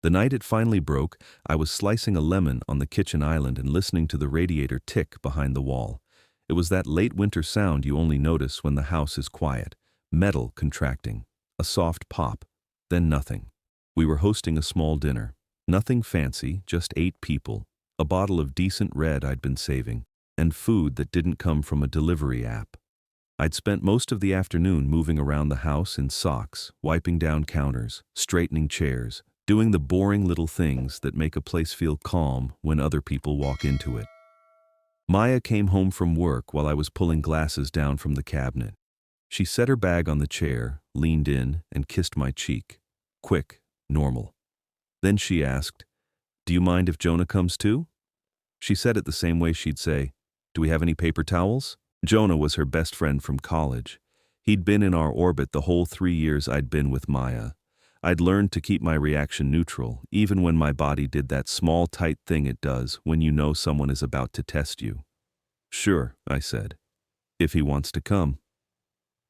The night it finally broke, I was slicing a lemon on the kitchen island and listening to the radiator tick behind the wall. It was that late winter sound you only notice when the house is quiet. Metal contracting. A soft pop. Then nothing. We were hosting a small dinner. Nothing fancy, just 8 people. A bottle of decent red I'd been saving. And food that didn't come from a delivery app. I'd spent most of the afternoon moving around the house in socks, wiping down counters, straightening chairs, doing the boring little things that make a place feel calm when other people walk into it. Maya came home from work while I was pulling glasses down from the cabinet. She set her bag on the chair, leaned in, and kissed my cheek. Quick, normal. Then she asked, "Do you mind if Jonah comes too?" She said it the same way she'd say, "Do we have any paper towels?" Jonah was her best friend from college. He'd been in our orbit the whole 3 years I'd been with Maya. I'd learned to keep my reaction neutral, even when my body did that small, tight thing it does when you know someone is about to test you. "Sure," I said, "if he wants to come."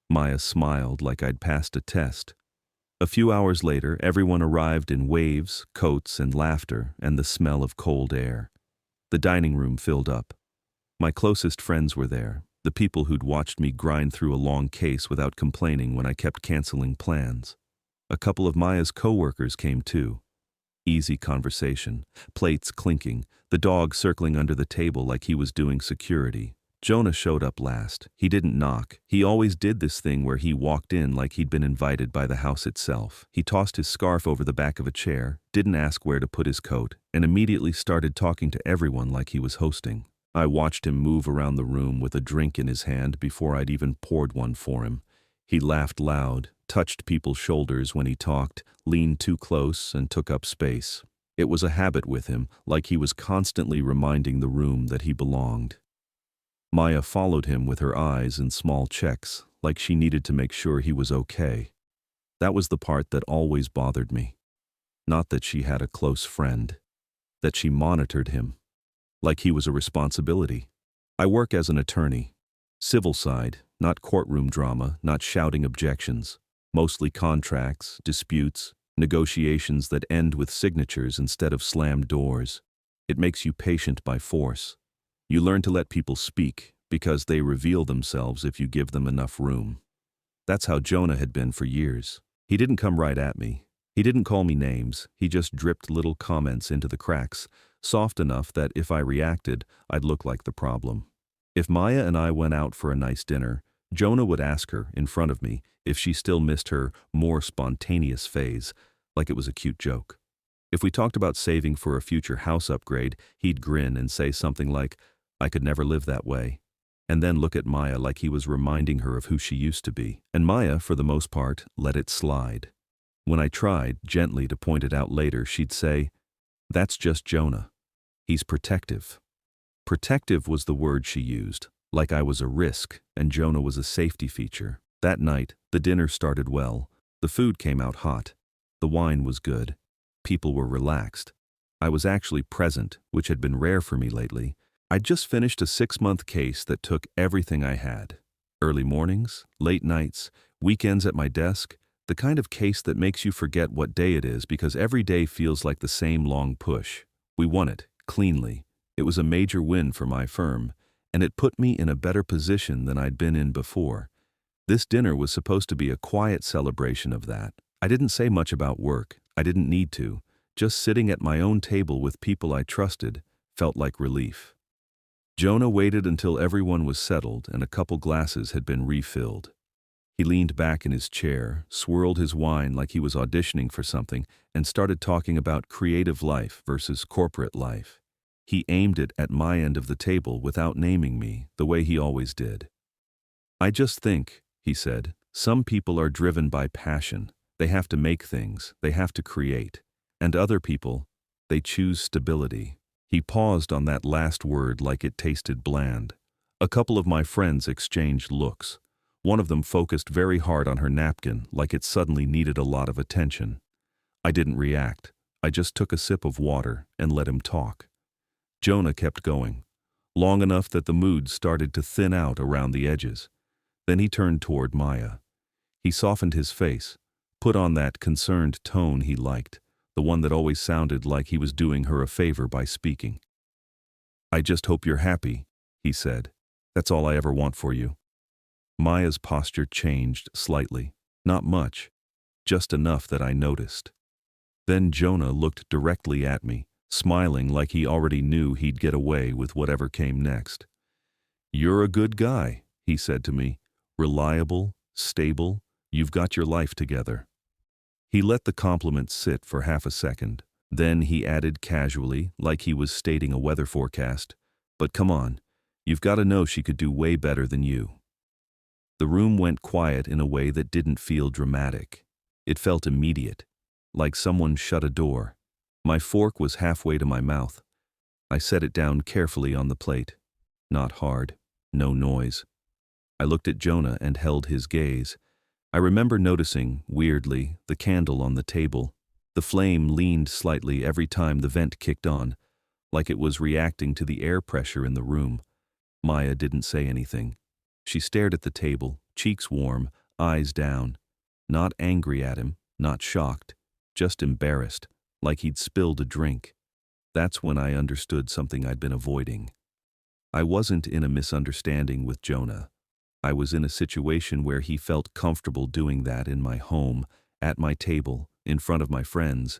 Maya smiled like I'd passed a test. A few hours later, everyone arrived in waves, coats, and laughter, and the smell of cold air. The dining room filled up. My closest friends were there, the people who'd watched me grind through a long case without complaining when I kept canceling plans. A couple of Maya's coworkers came too. Easy conversation, plates clinking, the dog circling under the table like he was doing security. Jonah showed up last. He didn't knock. He always did this thing where he walked in like he'd been invited by the house itself. He tossed his scarf over the back of a chair, didn't ask where to put his coat, and immediately started talking to everyone like he was hosting. I watched him move around the room with a drink in his hand before I'd even poured one for him. He laughed loud, touched people's shoulders when he talked, leaned too close, and took up space. It was a habit with him, like he was constantly reminding the room that he belonged. Maya followed him with her eyes in small checks, like she needed to make sure he was okay. That was the part that always bothered me. Not that she had a close friend. That she monitored him. Like he was a responsibility. I work as an attorney. Civil side, not courtroom drama, not shouting objections. Mostly contracts, disputes, negotiations that end with signatures instead of slammed doors. It makes you patient by force. You learn to let people speak because they reveal themselves if you give them enough room. That's how Jonah had been for years. He didn't come right at me. He didn't call me names. He just dripped little comments into the cracks, soft enough that if I reacted, I'd look like the problem. If Maya and I went out for a nice dinner, Jonah would ask her, in front of me, if she still missed her more spontaneous phase, like it was a cute joke. If we talked about saving for a future house upgrade, he'd grin and say something like, "I could never live that way," and then look at Maya like he was reminding her of who she used to be. And Maya, for the most part, let it slide. When I tried, gently, to point it out later, she'd say, "That's just Jonah. He's protective." Protective was the word she used, like I was a risk and Jonah was a safety feature. That night, the dinner started well. The food came out hot. The wine was good. People were relaxed. I was actually present, which had been rare for me lately. I'd just finished a 6-month case that took everything I had. Early mornings, late nights, weekends at my desk, the kind of case that makes you forget what day it is because every day feels like the same long push. We won it, cleanly. It was a major win for my firm, and it put me in a better position than I'd been in before. This dinner was supposed to be a quiet celebration of that. I didn't say much about work. I didn't need to. Just sitting at my own table with people I trusted felt like relief. Jonah waited until everyone was settled and a couple glasses had been refilled. He leaned back in his chair, swirled his wine like he was auditioning for something, and started talking about creative life versus corporate life. He aimed it at my end of the table without naming me, the way he always did. "I just think," he said, "some people are driven by passion. They have to make things, they have to create. And other people, they choose stability." He paused on that last word like it tasted bland. A couple of my friends exchanged looks. One of them focused very hard on her napkin like it suddenly needed a lot of attention. I didn't react. I just took a sip of water and let him talk. Jonah kept going, long enough that the mood started to thin out around the edges. Then he turned toward Maya. He softened his face, put on that concerned tone he liked, the one that always sounded like he was doing her a favor by speaking. "I just hope you're happy," he said. "That's all I ever want for you." Maya's posture changed slightly. Not much, just enough that I noticed. Then Jonah looked directly at me, smiling like he already knew he'd get away with whatever came next. "You're a good guy," he said to me. "Reliable, stable, you've got your life together." He let the compliment sit for half a second. Then he added casually, like he was stating a weather forecast, "But come on, you've got to know she could do way better than you." The room went quiet in a way that didn't feel dramatic. It felt immediate, like someone shut a door. My fork was halfway to my mouth. I set it down carefully on the plate. Not hard, no noise. I looked at Jonah and held his gaze. I remember noticing, weirdly, the candle on the table. The flame leaned slightly every time the vent kicked on, like it was reacting to the air pressure in the room. Maya didn't say anything. She stared at the table, cheeks warm, eyes down. Not angry at him, not shocked, just embarrassed, like he'd spilled a drink. That's when I understood something I'd been avoiding. I wasn't in a misunderstanding with Jonah. I was in a situation where he felt comfortable doing that in my home, at my table, in front of my friends,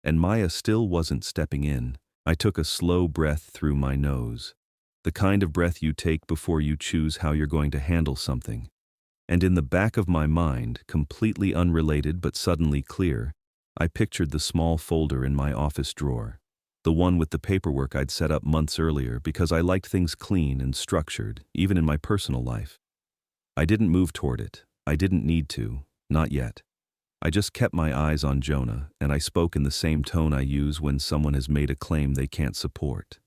and Maya still wasn't stepping in. I took a slow breath through my nose, the kind of breath you take before you choose how you're going to handle something. And in the back of my mind, completely unrelated but suddenly clear, I pictured the small folder in my office drawer, the one with the paperwork I'd set up months earlier because I liked things clean and structured, even in my personal life. I didn't move toward it. I didn't need to, not yet. I just kept my eyes on Jonah, and I spoke in the same tone I use when someone has made a claim they can't support.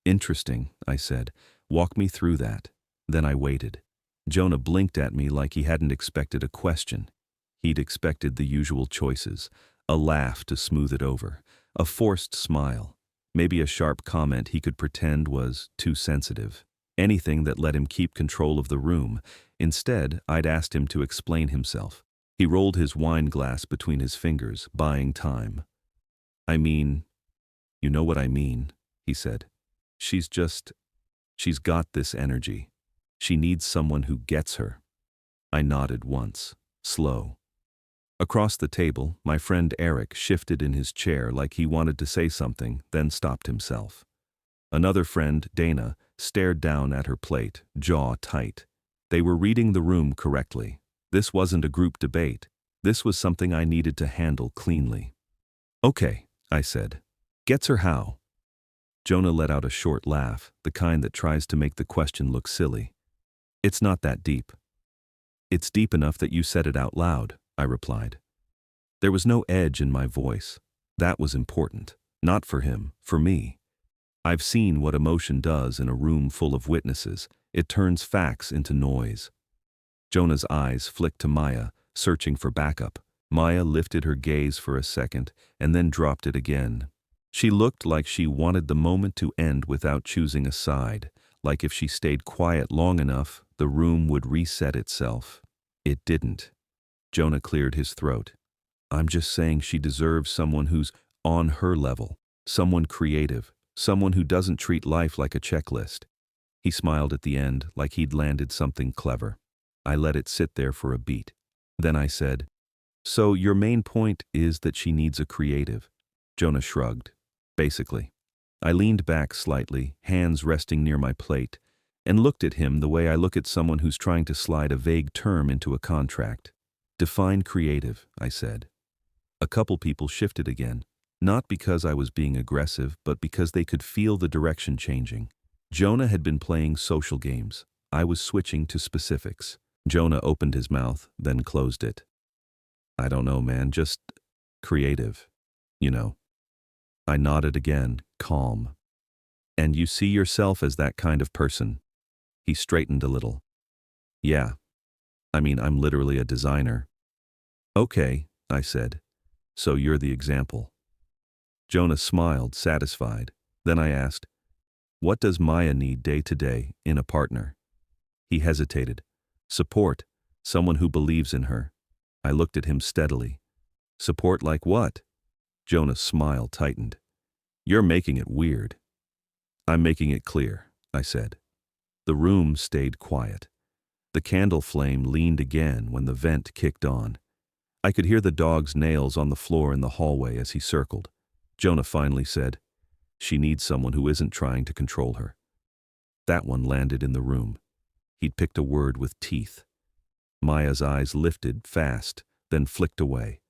"Interesting," I said. "Walk me through that." Then I waited. Jonah blinked at me like he hadn't expected a question. He'd expected the usual choices, a laugh to smooth it over, a forced smile, maybe a sharp comment he could pretend was too sensitive, anything that let him keep control of the room. Instead, I'd asked him to explain himself. He rolled his wine glass between his fingers, buying time. "I mean, you know what I mean," he said. She's got this energy. She needs someone who gets her." I nodded once, slow. Across the table, my friend Eric shifted in his chair like he wanted to say something, then stopped himself. Another friend, Dana, stared down at her plate, jaw tight. They were reading the room correctly. This wasn't a group debate. This was something I needed to handle cleanly. "Okay," I said. "Gets her how?" Jonah let out a short laugh, the kind that tries to make the question look silly. "It's not that deep." "It's deep enough that you said it out loud," I replied. There was no edge in my voice. That was important. Not for him, for me. I've seen what emotion does in a room full of witnesses. It turns facts into noise. Jonah's eyes flicked to Maya, searching for backup. Maya lifted her gaze for a second, and then dropped it again. She looked like she wanted the moment to end without choosing a side, like if she stayed quiet long enough, the room would reset itself. It didn't. Jonah cleared his throat. "I'm just saying she deserves someone who's on her level, someone creative, someone who doesn't treat life like a checklist." He smiled at the end, like he'd landed something clever. I let it sit there for a beat. Then I said, "So your main point is that she needs a creative?" Jonah shrugged. "Basically." I leaned back slightly, hands resting near my plate, and looked at him the way I look at someone who's trying to slide a vague term into a contract. "Define creative," I said. A couple people shifted again, not because I was being aggressive, but because they could feel the direction changing. Jonah had been playing social games. I was switching to specifics. Jonah opened his mouth, then closed it. "I don't know, man, just creative, you know." I nodded again, calm. "And you see yourself as that kind of person?" He straightened a little. "Yeah. I mean, I'm literally a designer." "Okay," I said. "So you're the example." Jonah smiled, satisfied. Then I asked, "What does Maya need day to day in a partner?" He hesitated. "Support, someone who believes in her." I looked at him steadily. "Support like what?" Jonah's smile tightened. You're making it weird. I'm making it clear, I said. The room stayed quiet. The candle flame leaned again when the vent kicked on. I could hear the dog's nails on the floor in the hallway as he circled. Jonah finally said, "She needs someone who isn't trying to control her." That one landed in the room. He'd picked a word with teeth. Maya's eyes lifted fast, then flicked away.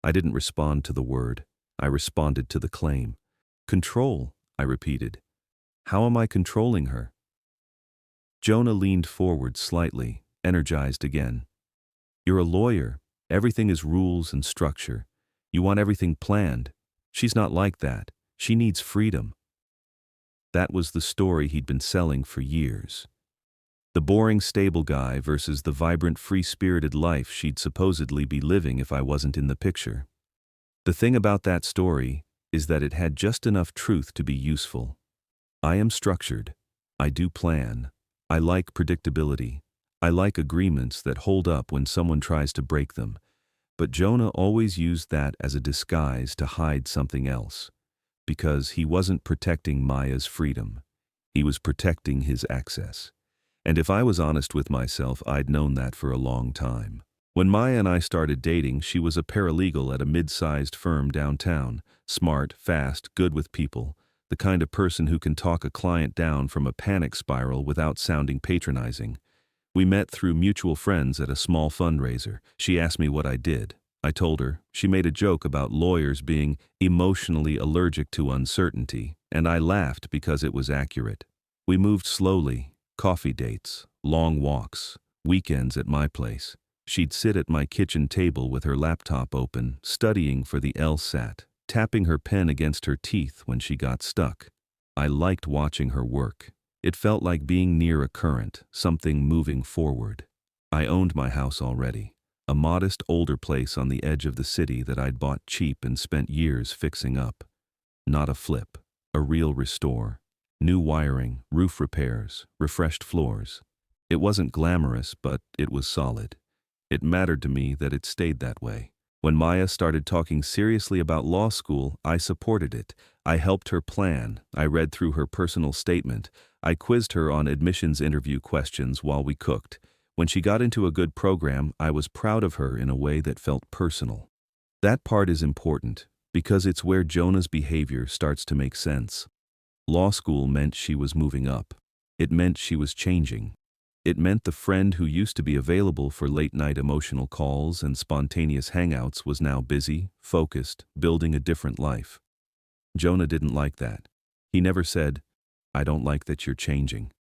I didn't respond to the word. I responded to the claim. Control, I repeated. How am I controlling her? Jonah leaned forward slightly, energized again. You're a lawyer. Everything is rules and structure. You want everything planned. She's not like that. She needs freedom. That was the story he'd been selling for years. The boring stable guy versus the vibrant free-spirited life she'd supposedly be living if I wasn't in the picture. The thing about that story is that it had just enough truth to be useful. I am structured. I do plan. I like predictability. I like agreements that hold up when someone tries to break them. But Jonah always used that as a disguise to hide something else. Because he wasn't protecting Maya's freedom. He was protecting his access. And if I was honest with myself, I'd known that for a long time. When Maya and I started dating, she was a paralegal at a mid-sized firm downtown. Smart, fast, good with people. The kind of person who can talk a client down from a panic spiral without sounding patronizing. We met through mutual friends at a small fundraiser. She asked me what I did. I told her. She made a joke about lawyers being emotionally allergic to uncertainty, and I laughed because it was accurate. We moved slowly. Coffee dates, long walks, weekends at my place. She'd sit at my kitchen table with her laptop open, studying for the LSAT, tapping her pen against her teeth when she got stuck. I liked watching her work. It felt like being near a current, something moving forward. I owned my house already, a modest older place on the edge of the city that I'd bought cheap and spent years fixing up. Not a flip, a real restore. New wiring, roof repairs, refreshed floors. It wasn't glamorous, but it was solid. It mattered to me that it stayed that way. When Maya started talking seriously about law school, I supported it. I helped her plan. I read through her personal statement. I quizzed her on admissions interview questions while we cooked. When she got into a good program, I was proud of her in a way that felt personal. That part is important, because it's where Jonah's behavior starts to make sense. Law school meant she was moving up. It meant she was changing. It meant the friend who used to be available for late-night emotional calls and spontaneous hangouts was now busy, focused, building a different life. Jonah didn't like that. He never said, "I don't like that you're changing."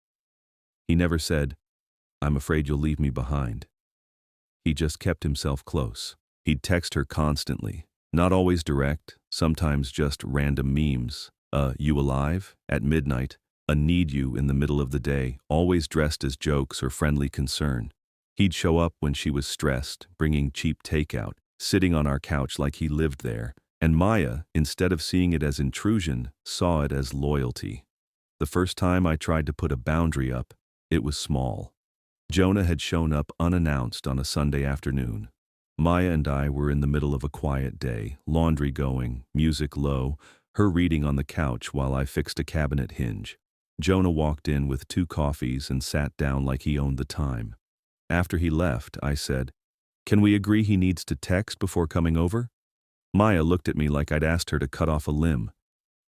He never said, "I'm afraid you'll leave me behind." He just kept himself close. He'd text her constantly, not always direct, sometimes just random memes. You alive? At midnight. Need you in the middle of the day, always dressed as jokes or friendly concern. He'd show up when she was stressed, bringing cheap takeout, sitting on our couch like he lived there. And Maya, instead of seeing it as intrusion, saw it as loyalty. The first time I tried to put a boundary up, it was small. Jonah had shown up unannounced on a Sunday afternoon. Maya and I were in the middle of a quiet day, laundry going, music low, her reading on the couch while I fixed a cabinet hinge. Jonah walked in with 2 coffees and sat down like he owned the time. After he left, I said, "Can we agree he needs to text before coming over?" Maya looked at me like I'd asked her to cut off a limb.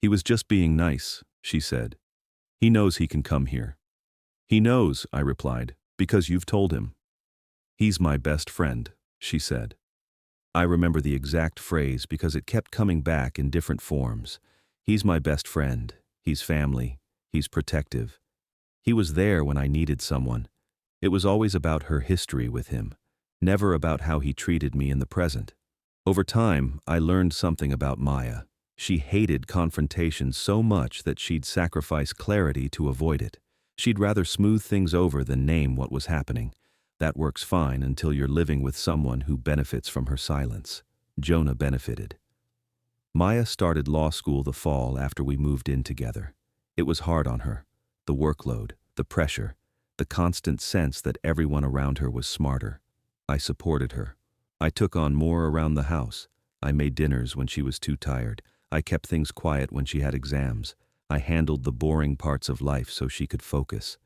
"He was just being nice," she said. "He knows he can come here." "He knows," I replied, "because you've told him." "He's my best friend," she said. I remember the exact phrase because it kept coming back in different forms. He's my best friend. He's family. He's protective. He was there when I needed someone. It was always about her history with him, never about how he treated me in the present. Over time, I learned something about Maya. She hated confrontation so much that she'd sacrifice clarity to avoid it. She'd rather smooth things over than name what was happening. That works fine until you're living with someone who benefits from her silence. Jonah benefited. Maya started law school the fall after we moved in together. It was hard on her. The workload, the pressure, the constant sense that everyone around her was smarter. I supported her. I took on more around the house. I made dinners when she was too tired. I kept things quiet when she had exams. I handled the boring parts of life so she could focus.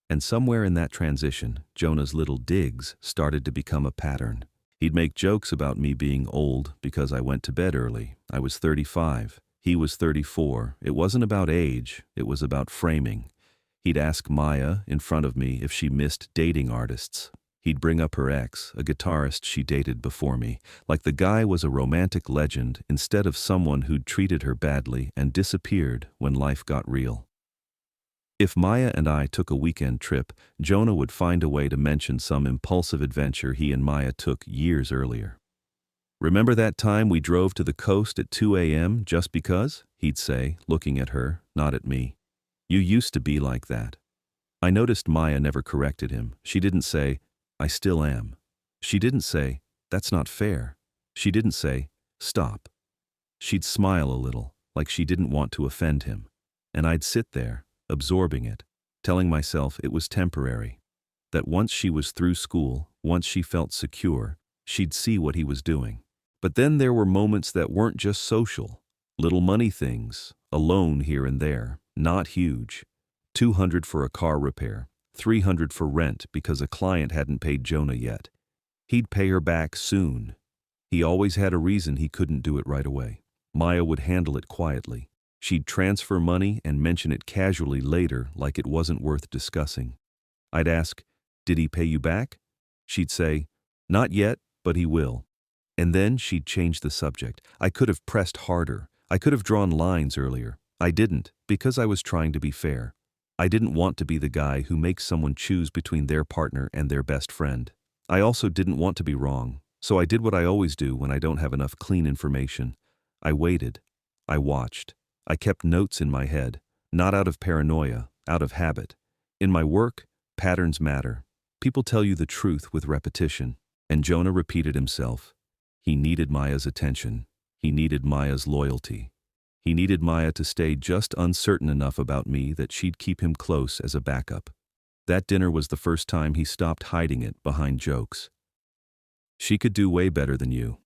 And somewhere in that transition, Jonah's little digs started to become a pattern. He'd make jokes about me being old because I went to bed early. I was 35. He was 34. It wasn't about age, it was about framing. He'd ask Maya in front of me if she missed dating artists. He'd bring up her ex, a guitarist she dated before me, like the guy was a romantic legend instead of someone who'd treated her badly and disappeared when life got real. If Maya and I took a weekend trip, Jonah would find a way to mention some impulsive adventure he and Maya took years earlier. "Remember that time we drove to the coast at 2 a.m. just because?" he'd say, looking at her, not at me. "You used to be like that." I noticed Maya never corrected him. She didn't say, "I still am." She didn't say, "That's not fair." She didn't say, "Stop." She'd smile a little, like she didn't want to offend him. And I'd sit there, absorbing it, telling myself it was temporary. That once she was through school, once she felt secure, she'd see what he was doing. But then there were moments that weren't just social. Little money things, a loan here and there, not huge. $200 for a car repair, $300 for rent because a client hadn't paid Jonah yet. He'd pay her back soon. He always had a reason he couldn't do it right away. Maya would handle it quietly. She'd transfer money and mention it casually later like it wasn't worth discussing. I'd ask, "Did he pay you back?" She'd say, "Not yet, but he will." And then she'd change the subject. I could have pressed harder. I could have drawn lines earlier. I didn't, because I was trying to be fair. I didn't want to be the guy who makes someone choose between their partner and their best friend. I also didn't want to be wrong, so I did what I always do when I don't have enough clean information. I waited. I watched. I kept notes in my head, not out of paranoia, out of habit. In my work, patterns matter. People tell you the truth with repetition. And Jonah repeated himself. He needed Maya's attention. He needed Maya's loyalty. He needed Maya to stay just uncertain enough about me that she'd keep him close as a backup. That dinner was the first time he stopped hiding it behind jokes. "She could do way better than you."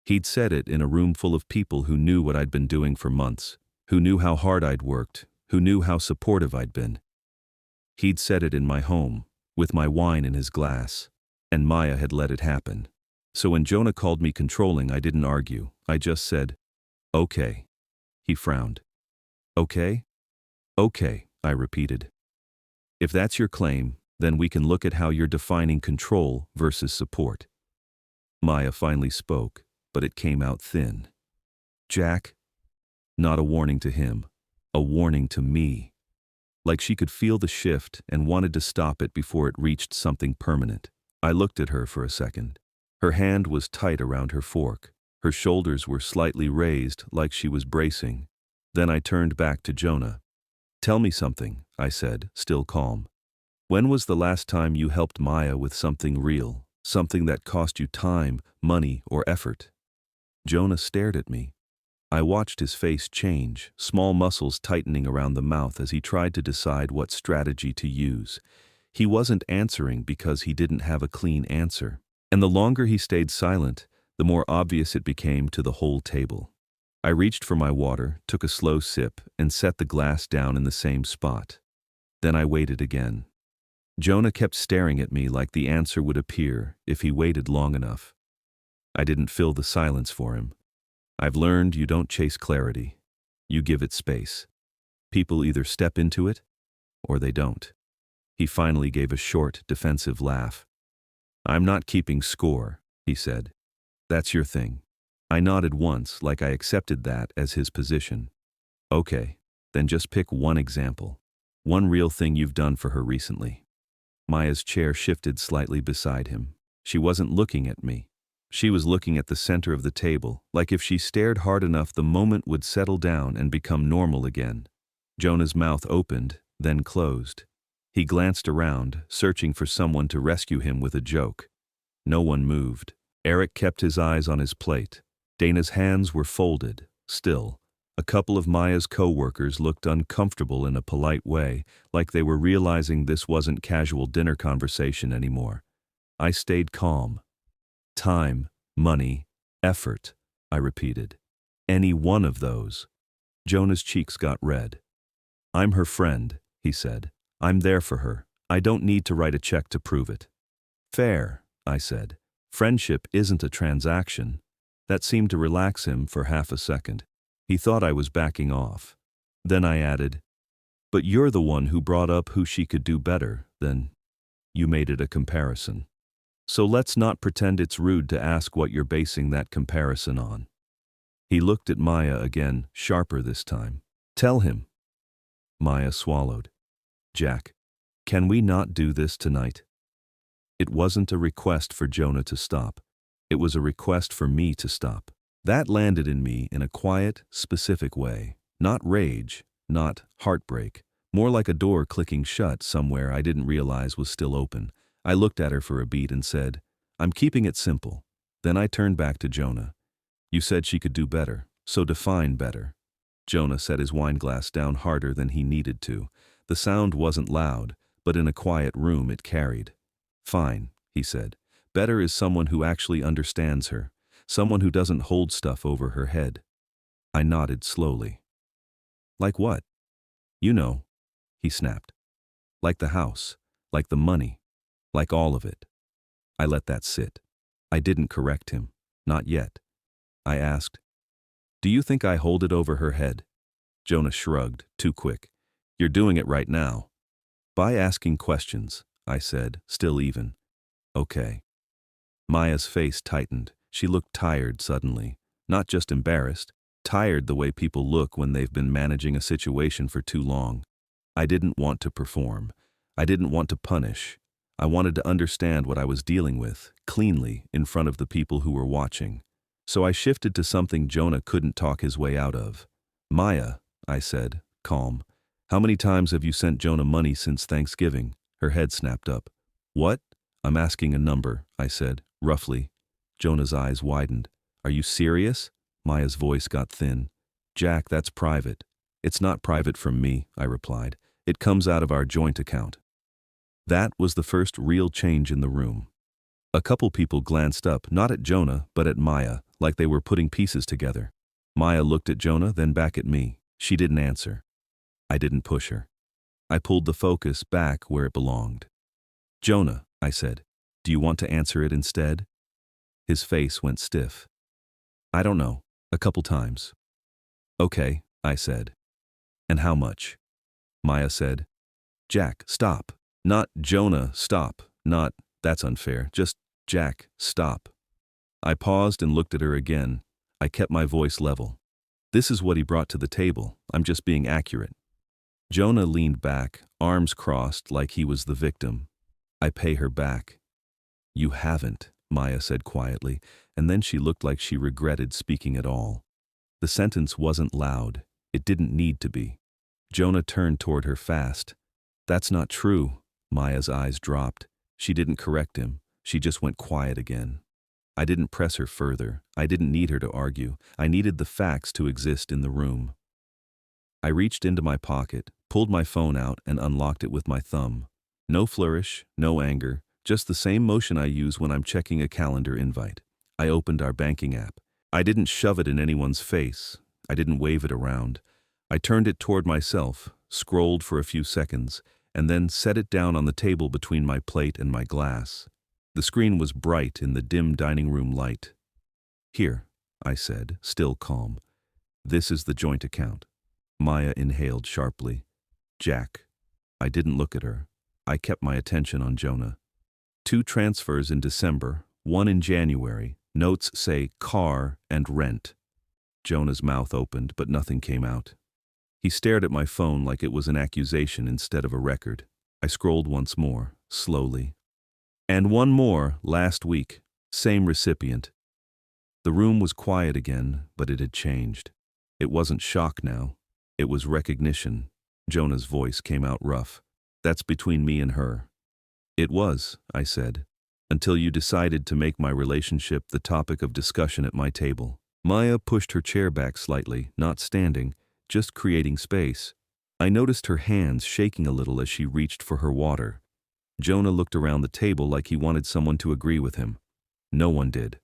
He'd said it in a room full of people who knew what I'd been doing for months, who knew how hard I'd worked, who knew how supportive I'd been. He'd said it in my home, with my wine in his glass, and Maya had let it happen. So when Jonah called me controlling, I didn't argue. I just said, "Okay." He frowned. "Okay?" "Okay," I repeated. "If that's your claim, then we can look at how you're defining control versus support." Maya finally spoke, but it came out thin. "Jack." Not a warning to him, a warning to me. Like she could feel the shift and wanted to stop it before it reached something permanent. I looked at her for a second. Her hand was tight around her fork. Her shoulders were slightly raised, like she was bracing. Then I turned back to Jonah. "Tell me something," I said, still calm. "When was the last time you helped Maya with something real, something that cost you time, money, or effort?" Jonah stared at me. I watched his face change, small muscles tightening around the mouth as he tried to decide what strategy to use. He wasn't answering because he didn't have a clean answer. And the longer he stayed silent, the more obvious it became to the whole table. I reached for my water, took a slow sip, and set the glass down in the same spot. Then I waited again. Jonah kept staring at me like the answer would appear if he waited long enough. I didn't fill the silence for him. I've learned you don't chase clarity. You give it space. People either step into it, or they don't. He finally gave a short, defensive laugh. "I'm not keeping score," he said. "That's your thing." I nodded once, like I accepted that as his position. "Okay, then just pick one example. One real thing you've done for her recently." Maya's chair shifted slightly beside him. She wasn't looking at me. She was looking at the center of the table, like if she stared hard enough the moment would settle down and become normal again. Jonah's mouth opened, then closed. He glanced around, searching for someone to rescue him with a joke. No one moved. Eric kept his eyes on his plate. Dana's hands were folded, still. A couple of Maya's co-workers looked uncomfortable in a polite way, like they were realizing this wasn't casual dinner conversation anymore. I stayed calm. Time, money, Effort, I repeated. Any one of those. Jonah's cheeks got red. I'm her friend, he said. I'm there for her. I don't need to write a check to prove it. Fair, I said. Friendship isn't a transaction. That seemed to relax him for half a second. He thought I was backing off. Then I added, but you're the one who brought up who she could do better than. You made it a comparison. So let's not pretend it's rude to ask what you're basing that comparison on. He looked at Maya again, sharper this time. Tell him. Maya swallowed. Jack, can we not do this tonight? It wasn't a request for Jonah to stop. It was a request for me to stop. That landed in me in a quiet, specific way. Not rage, not heartbreak. More like a door clicking shut somewhere I didn't realize was still open. I looked at her for a beat and said, I'm keeping it simple. Then I turned back to Jonah. You said she could do better, so define better. Jonah set his wine glass down harder than he needed to. The sound wasn't loud, but in a quiet room it carried. Fine, he said. Better is someone who actually understands her, someone who doesn't hold stuff over her head. I nodded slowly. Like what? You know, he snapped. Like the house, like the money, like all of it. I let that sit. I didn't correct him, not yet. I asked, do you think I hold it over her head? Jonah shrugged, too quick. You're doing it right now. By asking questions, I said, still even. Okay. Maya's face tightened. She looked tired suddenly, not just embarrassed, tired the way people look when they've been managing a situation for too long. I didn't want to perform. I didn't want to punish. I wanted to understand what I was dealing with, cleanly, in front of the people who were watching. So I shifted to something Jonah couldn't talk his way out of. Maya, I said, calm. How many times have you sent Jonah money since Thanksgiving? Her head snapped up. What? I'm asking a number, I said, roughly. Jonah's eyes widened. Are you serious? Maya's voice got thin. Jack, that's private. It's not private from me, I replied. It comes out of our joint account. That was the first real change in the room. A couple people glanced up, not at Jonah, but at Maya, like they were putting pieces together. Maya looked at Jonah, then back at me. She didn't answer. I didn't push her. I pulled the focus back where it belonged. Jonah, I said, do you want to answer it instead? His face went stiff. I don't know, a couple times. Okay, I said. And how much? Maya said, Jack, stop. Not Jonah, stop. Not, that's unfair. Just, Jack, stop. I paused and looked at her again. I kept my voice level. This is what he brought to the table. I'm just being accurate. Jonah leaned back, arms crossed like he was the victim. I pay her back. You haven't, Maya said quietly, and then she looked like she regretted speaking at all. The sentence wasn't loud. It didn't need to be. Jonah turned toward her fast. That's not true. Maya's eyes dropped. She didn't correct him. She just went quiet again. I didn't press her further. I didn't need her to argue. I needed the facts to exist in the room. I reached into my pocket, pulled my phone out, and unlocked it with my thumb. No flourish, no anger, just the same motion I use when I'm checking a calendar invite. I opened our banking app. I didn't shove it in anyone's face. I didn't wave it around. I turned it toward myself, scrolled for a few seconds, and then set it down on the table between my plate and my glass. The screen was bright in the dim dining room light. Here, I said, still calm. This is the joint account. Maya inhaled sharply. Jack. I didn't look at her. I kept my attention on Jonah. 2 transfers in December, 1 in January. Notes say car and rent. Jonah's mouth opened, but nothing came out. He stared at my phone like it was an accusation instead of a record. I scrolled once more, slowly. And 1 more, last week. Same recipient. The room was quiet again, but it had changed. It wasn't shock now. It was recognition. Jonah's voice came out rough. That's between me and her. It was, I said, until you decided to make my relationship the topic of discussion at my table. Maya pushed her chair back slightly, not standing, just creating space. I noticed her hands shaking a little as she reached for her water. Jonah looked around the table like he wanted someone to agree with him. No one did.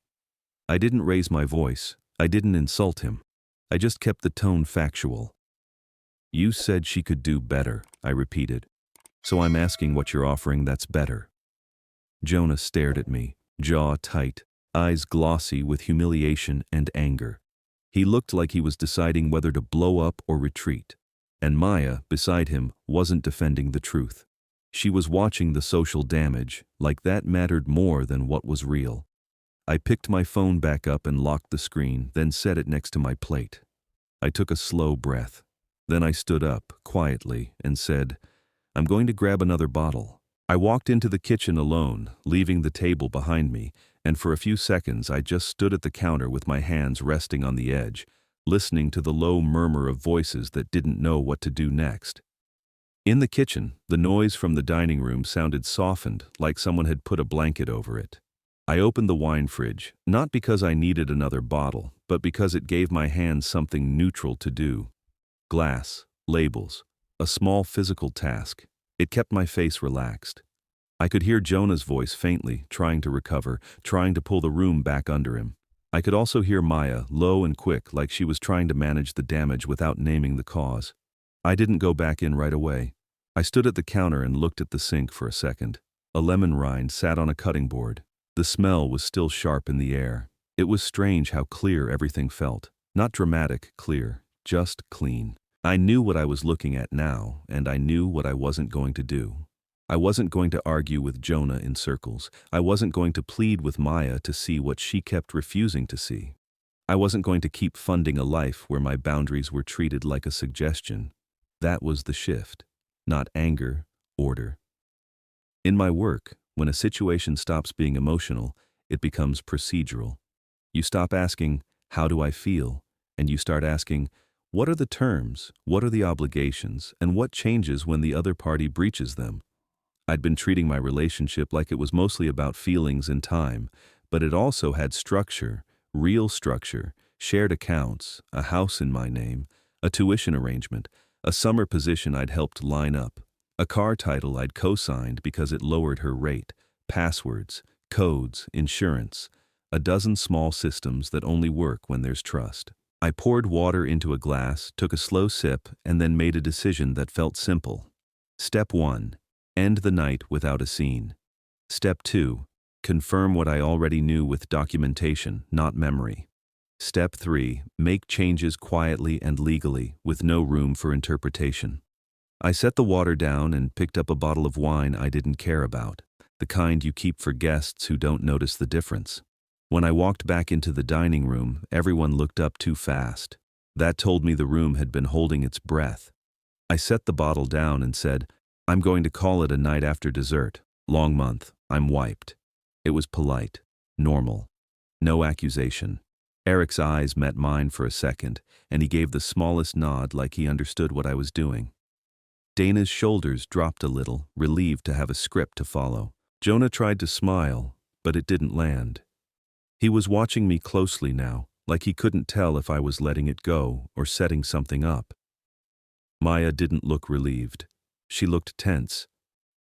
I didn't raise my voice. I didn't insult him. I just kept the tone factual. You said she could do better, I repeated. So I'm asking what you're offering that's better. Jonah stared at me, jaw tight, eyes glossy with humiliation and anger. He looked like he was deciding whether to blow up or retreat. And Maya, beside him, wasn't defending the truth. She was watching the social damage, like that mattered more than what was real. I picked my phone back up and locked the screen, then set it next to my plate. I took a slow breath. Then I stood up, quietly, and said, I'm going to grab another bottle. I walked into the kitchen alone, leaving the table behind me, and for a few seconds I just stood at the counter with my hands resting on the edge, listening to the low murmur of voices that didn't know what to do next. In the kitchen, the noise from the dining room sounded softened, like someone had put a blanket over it. I opened the wine fridge, not because I needed another bottle, but because it gave my hands something neutral to do. Glass, labels, a small physical task. It kept my face relaxed. I could hear Jonah's voice faintly, trying to recover, trying to pull the room back under him. I could also hear Maya, low and quick, like she was trying to manage the damage without naming the cause. I didn't go back in right away. I stood at the counter and looked at the sink for a second. A lemon rind sat on a cutting board. The smell was still sharp in the air. It was strange how clear everything felt. Not dramatic clear, just clean. I knew what I was looking at now, and I knew what I wasn't going to do. I wasn't going to argue with Jonah in circles. I wasn't going to plead with Maya to see what she kept refusing to see. I wasn't going to keep funding a life where my boundaries were treated like a suggestion. That was the shift. Not anger, order. In my work, when a situation stops being emotional, it becomes procedural. You stop asking, how do I feel? And you start asking, what are the terms, what are the obligations, and what changes when the other party breaches them? I'd been treating my relationship like it was mostly about feelings and time, but it also had structure, real structure, shared accounts, a house in my name, a tuition arrangement, a summer position I'd helped line up, a car title I'd co-signed because it lowered her rate, passwords, codes, insurance, a dozen small systems that only work when there's trust. I poured water into a glass, took a slow sip, and then made a decision that felt simple. Step 1. End the night without a scene. Step 2. Confirm what I already knew with documentation, not memory. Step 3. Make changes quietly and legally, with no room for interpretation. I set the water down and picked up a bottle of wine I didn't care about, the kind you keep for guests who don't notice the difference. When I walked back into the dining room, everyone looked up too fast. That told me the room had been holding its breath. I set the bottle down and said, I'm going to call it a night after dessert. Long month. I'm wiped. It was polite, normal. No accusation. Eric's eyes met mine for a second, and he gave the smallest nod like he understood what I was doing. Dana's shoulders dropped a little, relieved to have a script to follow. Jonah tried to smile, but it didn't land. He was watching me closely now, like he couldn't tell if I was letting it go or setting something up. Maya didn't look relieved. She looked tense.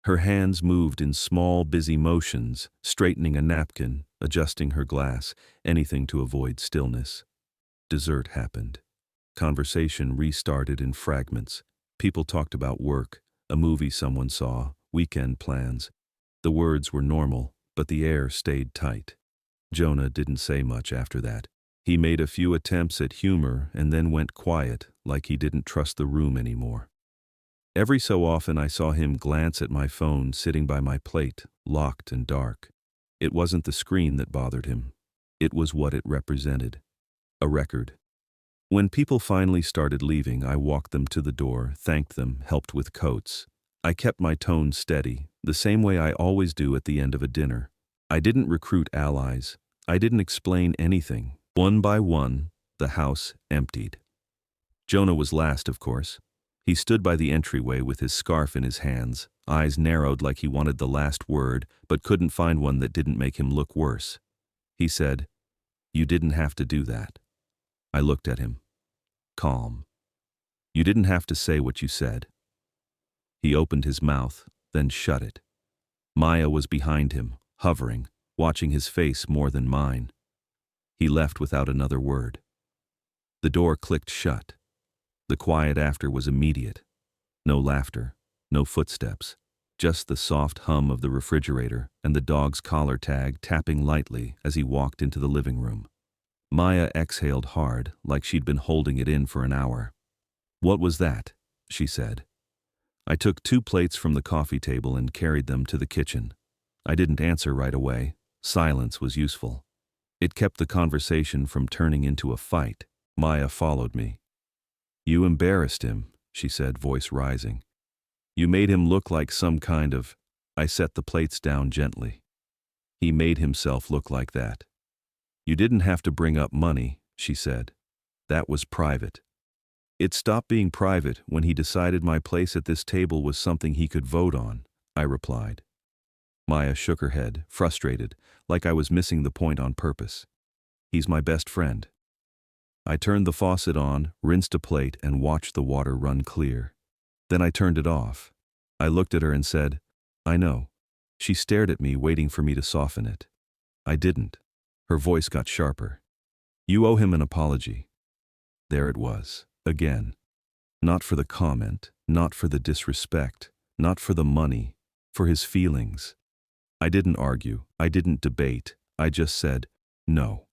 Her hands moved in small, busy motions, straightening a napkin, adjusting her glass, anything to avoid stillness. Dessert happened. Conversation restarted in fragments. People talked about work, a movie someone saw, weekend plans. The words were normal, but the air stayed tight. Jonah didn't say much after that. He made a few attempts at humor and then went quiet, like he didn't trust the room anymore. Every so often I saw him glance at my phone sitting by my plate, locked and dark. It wasn't the screen that bothered him. It was what it represented. A record. When people finally started leaving, I walked them to the door, thanked them, helped with coats. I kept my tone steady, the same way I always do at the end of a dinner. I didn't recruit allies. I didn't explain anything. One by one, the house emptied. Jonah was last, of course. He stood by the entryway with his scarf in his hands, eyes narrowed like he wanted the last word, but couldn't find one that didn't make him look worse. He said, "You didn't have to do that." I looked at him. Calm. "You didn't have to say what you said." He opened his mouth, then shut it. Maya was behind him, hovering, watching his face more than mine. He left without another word. The door clicked shut. The quiet after was immediate. No laughter, no footsteps, just the soft hum of the refrigerator and the dog's collar tag tapping lightly as he walked into the living room. Maya exhaled hard, like she'd been holding it in for an hour. "What was that?" she said. I took 2 plates from the coffee table and carried them to the kitchen. I didn't answer right away. Silence was useful. It kept the conversation from turning into a fight. Maya followed me. "You embarrassed him," she said, voice rising. "You made him look like some kind of—" I set the plates down gently. "He made himself look like that." "You didn't have to bring up money," she said. "That was private." "It stopped being private when he decided my place at this table was something he could vote on," I replied. Maya shook her head, frustrated, like I was missing the point on purpose. "He's my best friend." I turned the faucet on, rinsed a plate, and watched the water run clear. Then I turned it off. I looked at her and said, "I know." She stared at me, waiting for me to soften it. I didn't. Her voice got sharper. "You owe him an apology." There it was, again. Not for the comment, not for the disrespect, not for the money, for his feelings. I didn't argue, I didn't debate, I just said, "No."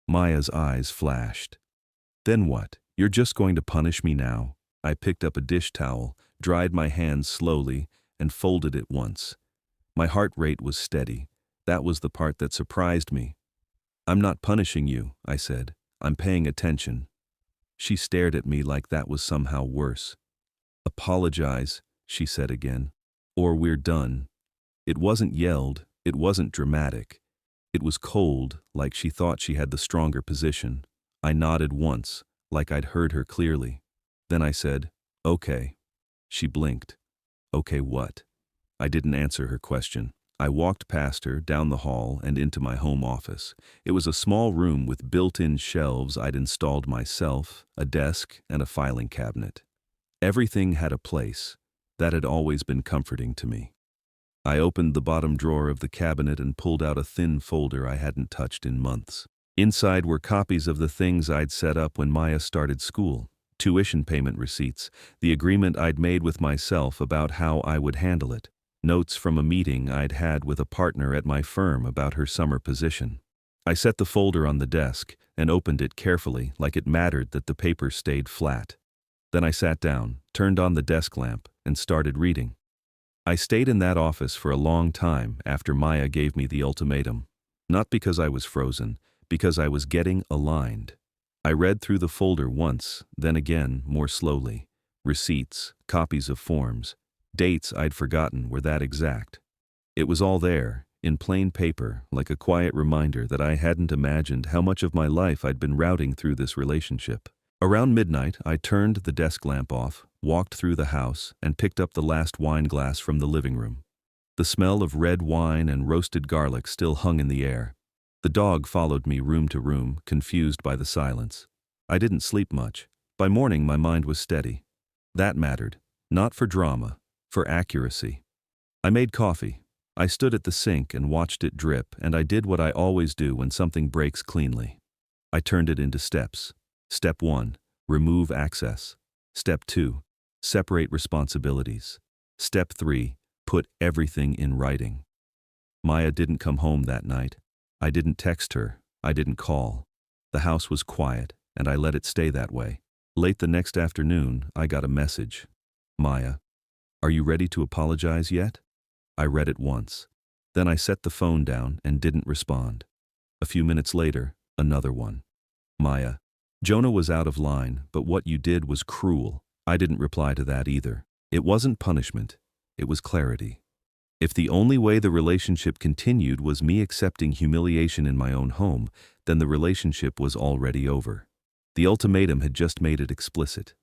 Maya's eyes flashed. "Then what? You're just going to punish me now?" I picked up a dish towel, dried my hands slowly, and folded it once. My heart rate was steady. That was the part that surprised me. "I'm not punishing you," I said. "I'm paying attention." She stared at me like that was somehow worse. "Apologize," she said again, "or we're done." It wasn't yelled, it wasn't dramatic. It was cold, like she thought she had the stronger position. I nodded once, like I'd heard her clearly. Then I said, "Okay." She blinked. "Okay what?" I didn't answer her question. I walked past her, down the hall, and into my home office. It was a small room with built-in shelves I'd installed myself, a desk, and a filing cabinet. Everything had a place. That had always been comforting to me. I opened the bottom drawer of the cabinet and pulled out a thin folder I hadn't touched in months. Inside were copies of the things I'd set up when Maya started school, tuition payment receipts, the agreement I'd made with myself about how I would handle it, notes from a meeting I'd had with a partner at my firm about her summer position. I set the folder on the desk and opened it carefully, like it mattered that the paper stayed flat. Then I sat down, turned on the desk lamp, and started reading. I stayed in that office for a long time after Maya gave me the ultimatum. Not because I was frozen, because I was getting aligned. I read through the folder once, then again, more slowly. Receipts, copies of forms, dates I'd forgotten were that exact. It was all there, in plain paper, like a quiet reminder that I hadn't imagined how much of my life I'd been routing through this relationship. Around midnight, I turned the desk lamp off, walked through the house, and picked up the last wine glass from the living room. The smell of red wine and roasted garlic still hung in the air. The dog followed me room to room, confused by the silence. I didn't sleep much. By morning, my mind was steady. That mattered. Not for drama, for accuracy. I made coffee. I stood at the sink and watched it drip, and I did what I always do when something breaks cleanly. I turned it into steps. Step 1, remove access. Step 2, separate responsibilities. Step 3, put everything in writing. Maya didn't come home that night. I didn't text her. I didn't call. The house was quiet, and I let it stay that way. Late the next afternoon, I got a message. "Maya, are you ready to apologize yet?" I read it once. Then I set the phone down and didn't respond. A few minutes later, another one. "Maya, Jonah was out of line, but what you did was cruel." I didn't reply to that either. It wasn't punishment. It was clarity. If the only way the relationship continued was me accepting humiliation in my own home, then the relationship was already over. The ultimatum had just made it explicit.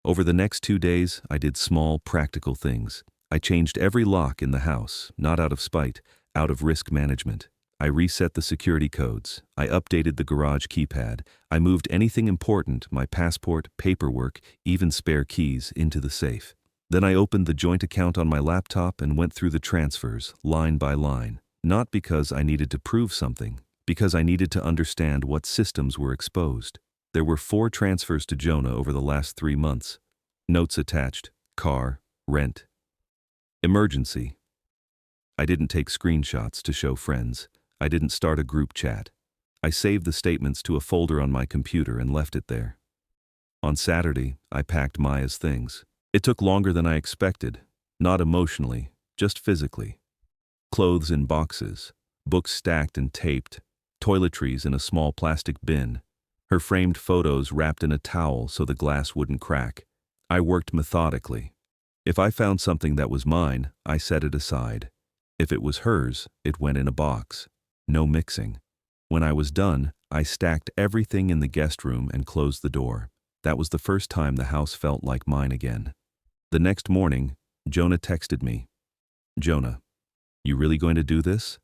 Over the next 2 days, I did small, practical things. I changed every lock in the house, not out of spite, out of risk management. I reset the security codes. I updated the garage keypad. I moved anything important, my passport, paperwork, even spare keys, into the safe. Then I opened the joint account on my laptop and went through the transfers, line by line. Not because I needed to prove something, Because I needed to understand what systems were exposed. There were 4 transfers to Jonah over the last 3 months. Notes attached. Car, rent. Emergency. I didn't take screenshots to show friends. I didn't start a group chat. I saved the statements to a folder on my computer and left it there. On Saturday, I packed Maya's things. It took longer than I expected. Not emotionally, just physically. Clothes in boxes, books stacked and taped, toiletries in a small plastic bin, her framed photos wrapped in a towel so the glass wouldn't crack. I worked methodically. If I found something that was mine, I set it aside. If it was hers, it went in a box. No mixing. When I was done, I stacked everything in the guest room and closed the door. That was the first time the house felt like mine again. The next morning, Jonah texted me. "Jonah, you really going to do this?"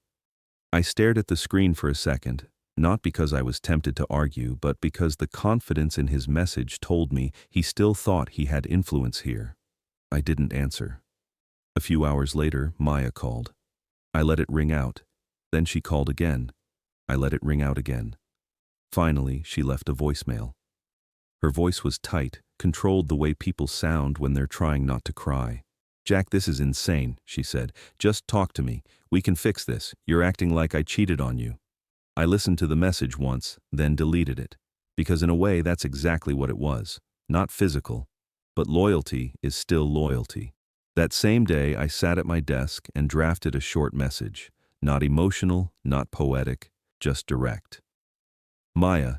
I stared at the screen for a second, not because I was tempted to argue, but because the confidence in his message told me he still thought he had influence here. I didn't answer. A few hours later, Maya called. I let it ring out. Then she called again. I let it ring out again. Finally, she left a voicemail. Her voice was tight, controlled the way people sound when they're trying not to cry. "Jack, this is insane," she said. "Just talk to me. We can fix this. You're acting like I cheated on you." I listened to the message once, then deleted it. Because in a way, that's exactly what it was. Not physical. But loyalty is still loyalty. That same day, I sat at my desk and drafted a short message. Not emotional, not poetic, just direct. "Maya,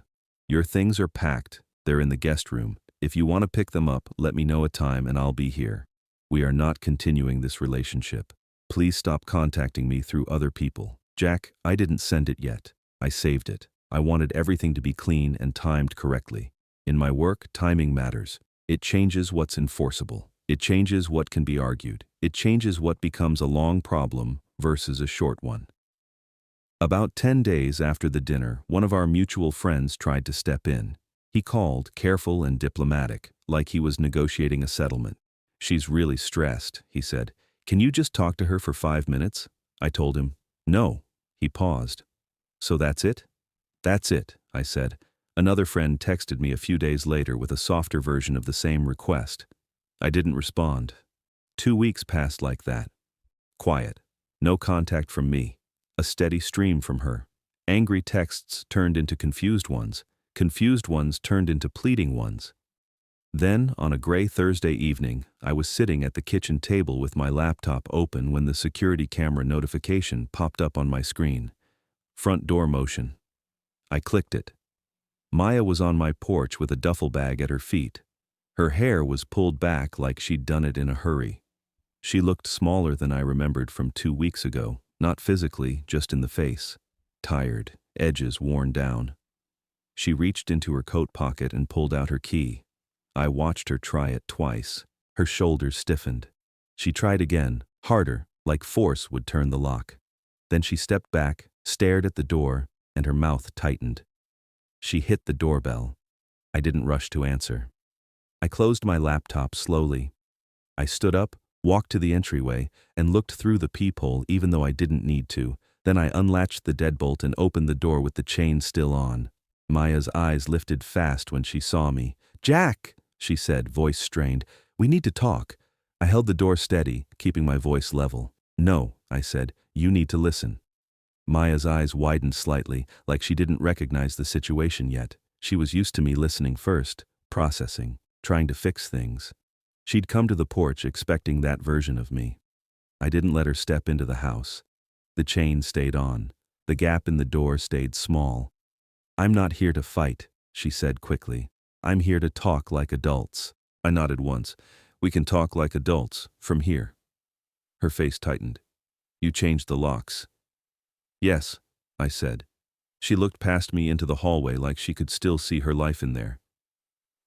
your things are packed. They're in the guest room. If you want to pick them up, let me know a time and I'll be here. We are not continuing this relationship. Please stop contacting me through other people. Jack, I didn't send it yet. I saved it. I wanted everything to be clean and timed correctly. In my work, timing matters. It changes what's enforceable. It changes what can be argued. It changes what becomes a long problem versus a short one." About 10 days after the dinner, one of our mutual friends tried to step in. He called, careful and diplomatic, like he was negotiating a settlement. "She's really stressed," he said. "Can you just talk to her for 5 minutes?" I told him, "No." He paused. "So that's it?" "That's it," I said. Another friend texted me a few days later with a softer version of the same request. I didn't respond. 2 weeks passed like that. Quiet. No contact from me. A steady stream from her. Angry texts turned into confused ones. Confused ones turned into pleading ones. Then, on a gray Thursday evening, I was sitting at the kitchen table with my laptop open when the security camera notification popped up on my screen. Front door motion. I clicked it. Maya was on my porch with a duffel bag at her feet. Her hair was pulled back like she'd done it in a hurry. She looked smaller than I remembered from 2 weeks ago, not physically, just in the face. Tired, edges worn down. She reached into her coat pocket and pulled out her key. I watched her try it twice. Her shoulders stiffened. She tried again, harder, like force would turn the lock. Then she stepped back, stared at the door, and her mouth tightened. She hit the doorbell. I didn't rush to answer. I closed my laptop slowly. I stood up, walked to the entryway, and looked through the peephole even though I didn't need to. Then I unlatched the deadbolt and opened the door with the chain still on. Maya's eyes lifted fast when she saw me. "Jack," she said, voice strained. "We need to talk." I held the door steady, keeping my voice level. "No," I said, "you need to listen." Maya's eyes widened slightly, like she didn't recognize the situation yet. She was used to me listening first, processing, trying to fix things. She'd come to the porch expecting that version of me. I didn't let her step into the house. The chain stayed on. The gap in the door stayed small. "I'm not here to fight," she said quickly. "I'm here to talk like adults." I nodded once. "We can talk like adults, from here." Her face tightened. "You changed the locks." "Yes," I said. She looked past me into the hallway like she could still see her life in there.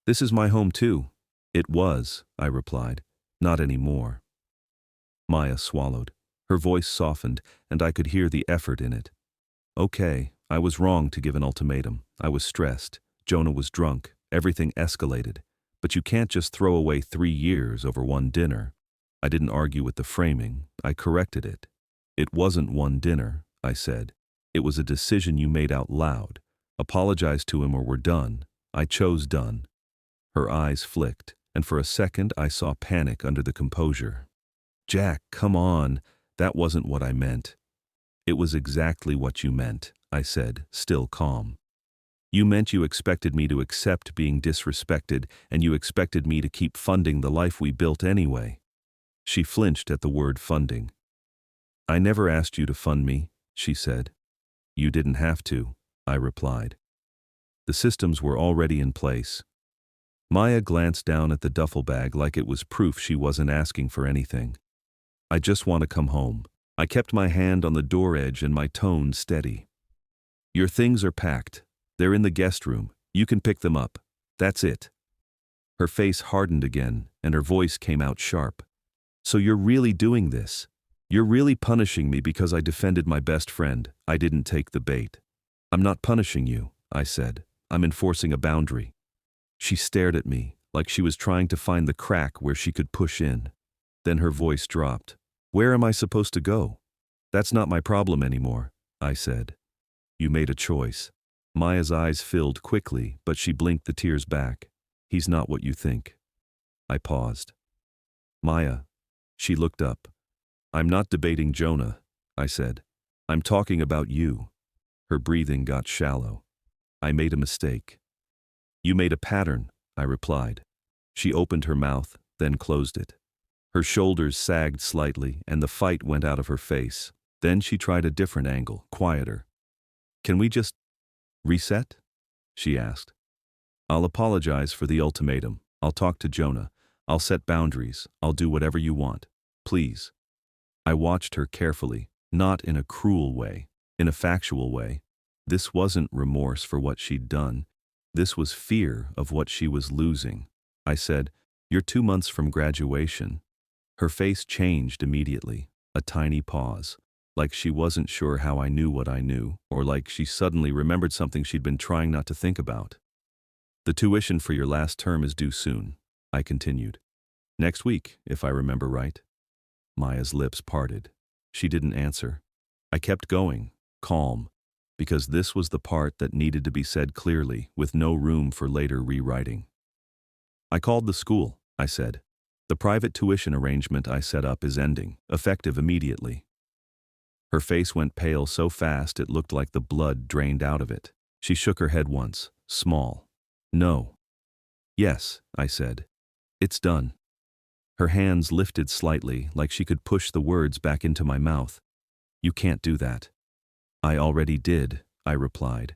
"This is my home too." "It was," I replied. "Not anymore." Maya swallowed. Her voice softened, and I could hear the effort in it. "Okay, I was wrong to give an ultimatum. I was stressed. Jonah was drunk. Everything escalated. But you can't just throw away 3 years over one dinner." I didn't argue with the framing. I corrected it. "It wasn't one dinner," I said. It was a decision you made out loud. Apologize to him or we're done. I chose done. Her eyes flicked, and for a second I saw panic under the composure. Jack, come on. That wasn't what I meant. It was exactly what you meant, I said, still calm. You meant you expected me to accept being disrespected, and you expected me to keep funding the life we built anyway. She flinched at the word funding. I never asked you to fund me, she said. You didn't have to, I replied. The systems were already in place. Maya glanced down at the duffel bag like it was proof she wasn't asking for anything. I just want to come home. I kept my hand on the door edge and my tone steady. Your things are packed. They're in the guest room. You can pick them up. That's it. Her face hardened again, and her voice came out sharp. So you're really doing this? You're really punishing me because I defended my best friend. I didn't take the bait. I'm not punishing you, I said. I'm enforcing a boundary. She stared at me, like she was trying to find the crack where she could push in. Then her voice dropped. Where am I supposed to go? That's not my problem anymore, I said. You made a choice. Maya's eyes filled quickly, but she blinked the tears back. He's not what you think. I paused. Maya. She looked up. I'm not debating Jonah, I said. I'm talking about you. Her breathing got shallow. I made a mistake. You made a pattern, I replied. She opened her mouth, then closed it. Her shoulders sagged slightly, and the fight went out of her face. Then she tried a different angle, quieter. Can we just reset? She asked. I'll apologize for the ultimatum. I'll talk to Jonah. I'll set boundaries. I'll do whatever you want. Please. I watched her carefully, not in a cruel way, in a factual way. This wasn't remorse for what she'd done. This was fear of what she was losing. I said, You're 2 months from graduation. Her face changed immediately, a tiny pause, like she wasn't sure how I knew what I knew, or like she suddenly remembered something she'd been trying not to think about. The tuition for your last term is due soon, I continued. Next week, if I remember right. Maya's lips parted. She didn't answer. I kept going, calm, because this was the part that needed to be said clearly, with no room for later rewriting. I called the school, I said. The private tuition arrangement I set up is ending, effective immediately. Her face went pale so fast it looked like the blood drained out of it. She shook her head once, small. No. Yes, I said. It's done. Her hands lifted slightly, like she could push the words back into my mouth. You can't do that. I already did, I replied.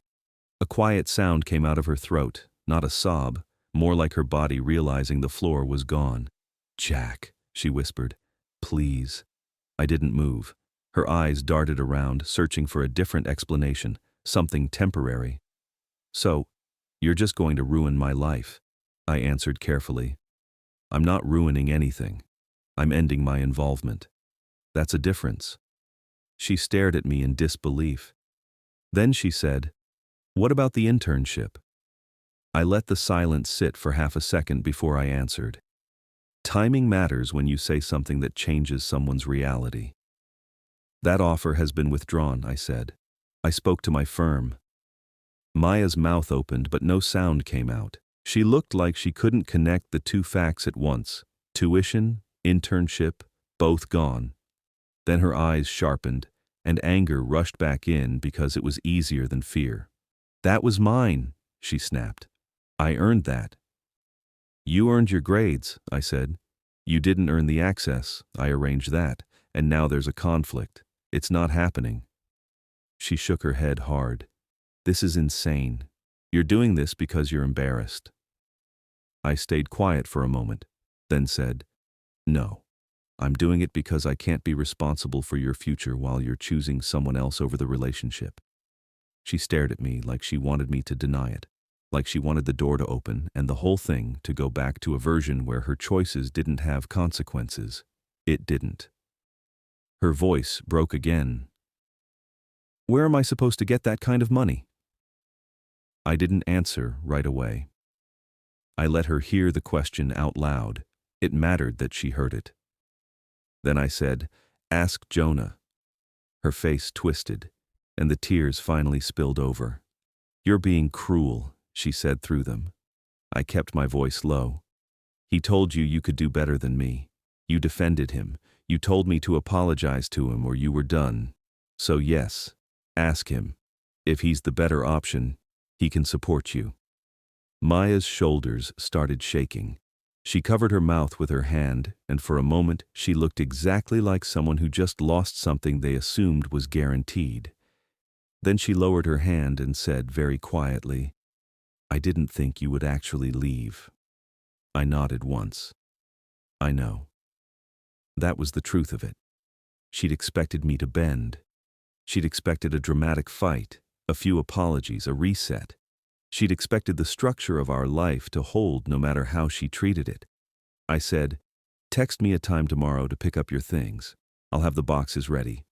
A quiet sound came out of her throat, not a sob, more like her body realizing the floor was gone. Jack, she whispered. Please. I didn't move. Her eyes darted around, searching for a different explanation, something temporary. So, you're just going to ruin my life, I answered carefully. I'm not ruining anything. I'm ending my involvement. That's a difference. She stared at me in disbelief. Then she said, What about the internship? I let the silence sit for half a second before I answered. Timing matters when you say something that changes someone's reality. That offer has been withdrawn, I said. I spoke to my firm. Maya's mouth opened, but no sound came out. She looked like she couldn't connect the two facts at once. Tuition, internship, both gone. Then her eyes sharpened, and anger rushed back in because it was easier than fear. That was mine, she snapped. I earned that. You earned your grades, I said. You didn't earn the access. I arranged that, and now there's a conflict. It's not happening. She shook her head hard. This is insane. You're doing this because you're embarrassed. I stayed quiet for a moment, then said, No. I'm doing it because I can't be responsible for your future while you're choosing someone else over the relationship. She stared at me like she wanted me to deny it, like she wanted the door to open and the whole thing to go back to a version where her choices didn't have consequences. It didn't. Her voice broke again. Where am I supposed to get that kind of money? I didn't answer right away. I let her hear the question out loud. It mattered that she heard it. Then I said, Ask Jonah. Her face twisted, and the tears finally spilled over. "You're being cruel," she said through them. I kept my voice low. "He told you you could do better than me. You defended him. You told me to apologize to him or you were done. So yes, ask him. If he's the better option, he can support you." Maya's shoulders started shaking. She covered her mouth with her hand, and for a moment she looked exactly like someone who just lost something they assumed was guaranteed. Then she lowered her hand and said very quietly, "I didn't think you would actually leave." I nodded once. "I know." That was the truth of it. She'd expected me to bend. She'd expected a dramatic fight, a few apologies, a reset. She'd expected the structure of our life to hold no matter how she treated it. I said, "Text me a time tomorrow to pick up your things. I'll have the boxes ready.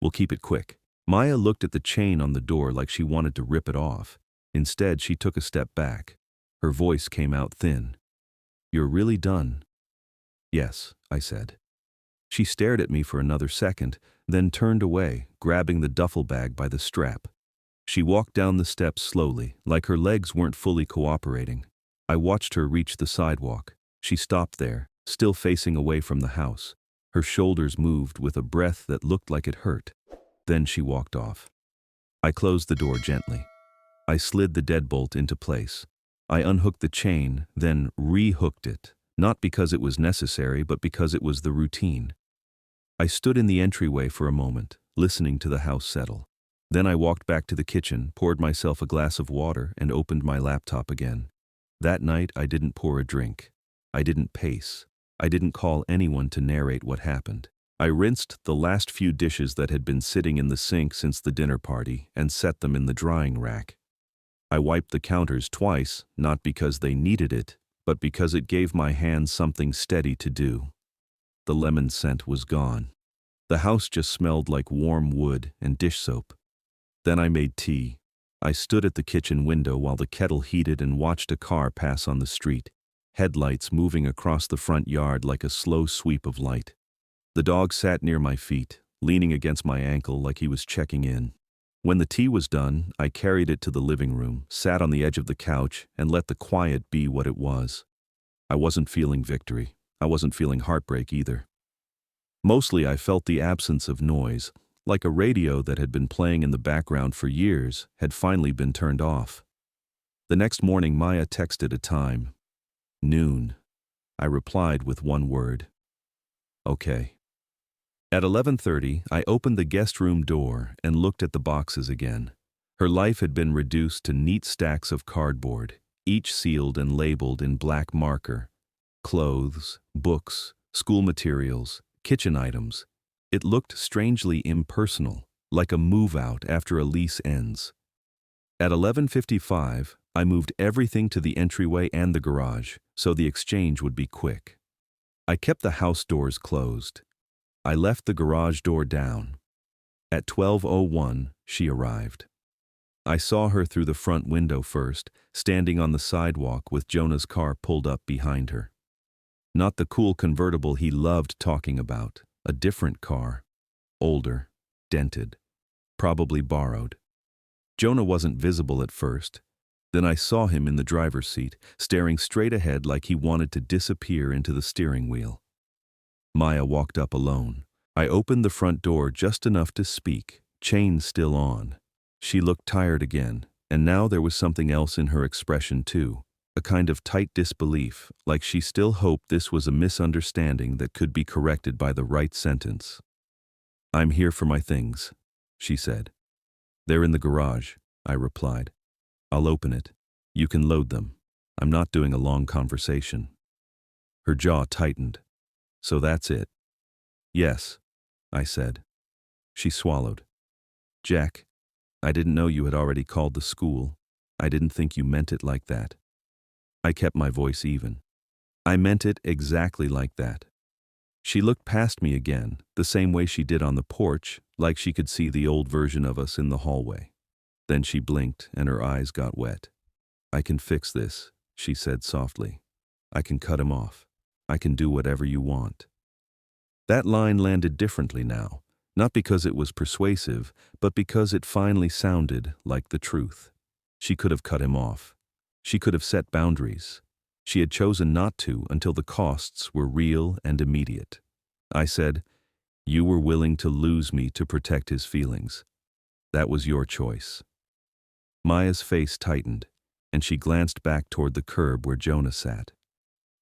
We'll keep it quick." Maya looked at the chain on the door like she wanted to rip it off. Instead, she took a step back. Her voice came out thin. "You're really done?" "Yes," I said. She stared at me for another second, then turned away, grabbing the duffel bag by the strap. She walked down the steps slowly, like her legs weren't fully cooperating. I watched her reach the sidewalk. She stopped there, still facing away from the house. Her shoulders moved with a breath that looked like it hurt. Then she walked off. I closed the door gently. I slid the deadbolt into place. I unhooked the chain, then re-hooked it, not because it was necessary, but because it was the routine. I stood in the entryway for a moment, listening to the house settle. Then I walked back to the kitchen, poured myself a glass of water, and opened my laptop again. That night, I didn't pour a drink. I didn't pace. I didn't call anyone to narrate what happened. I rinsed the last few dishes that had been sitting in the sink since the dinner party and set them in the drying rack. I wiped the counters twice, not because they needed it, but because it gave my hands something steady to do. The lemon scent was gone. The house just smelled like warm wood and dish soap. Then I made tea. I stood at the kitchen window while the kettle heated and watched a car pass on the street, headlights moving across the front yard like a slow sweep of light. The dog sat near my feet, leaning against my ankle like he was checking in. When the tea was done, I carried it to the living room, sat on the edge of the couch, and let the quiet be what it was. I wasn't feeling victory. I wasn't feeling heartbreak either. Mostly I felt the absence of noise, like a radio that had been playing in the background for years had finally been turned off. The next morning Maya texted a time. Noon. I replied with one word. Okay. At 11:30, I opened the guest room door and looked at the boxes again. Her life had been reduced to neat stacks of cardboard, each sealed and labeled in black marker. Clothes, books, school materials, kitchen items. It looked strangely impersonal, like a move-out after a lease ends. At 11:55, I moved everything to the entryway and the garage, so the exchange would be quick. I kept the house doors closed. I left the garage door down. At 12:01, she arrived. I saw her through the front window first, standing on the sidewalk with Jonah's car pulled up behind her. Not the cool convertible he loved talking about, a different car. Older, dented, probably borrowed. Jonah wasn't visible at first. Then I saw him in the driver's seat, staring straight ahead like he wanted to disappear into the steering wheel. Maya walked up alone. I opened the front door just enough to speak, chain still on. She looked tired again, and now there was something else in her expression too, a kind of tight disbelief, like she still hoped this was a misunderstanding that could be corrected by the right sentence. "I'm here for my things," she said. "They're in the garage," I replied. "I'll open it. You can load them. I'm not doing a long conversation." Her jaw tightened. "So that's it?" "Yes," I said. She swallowed. "Jack, I didn't know you had already called the school. I didn't think you meant it like that." I kept my voice even. "I meant it exactly like that." She looked past me again, the same way she did on the porch, like she could see the old version of us in the hallway. Then she blinked and her eyes got wet. "I can fix this," she said softly. "I can cut him off. I can do whatever you want." That line landed differently now, Not because it was persuasive, but because it finally sounded like the truth. She could have cut him off. She could have set boundaries. She had chosen not to until the costs were real and immediate. I said, "You were willing to lose me to protect his feelings. That was your choice." Maya's face tightened, and she glanced back toward the curb where Jonah sat.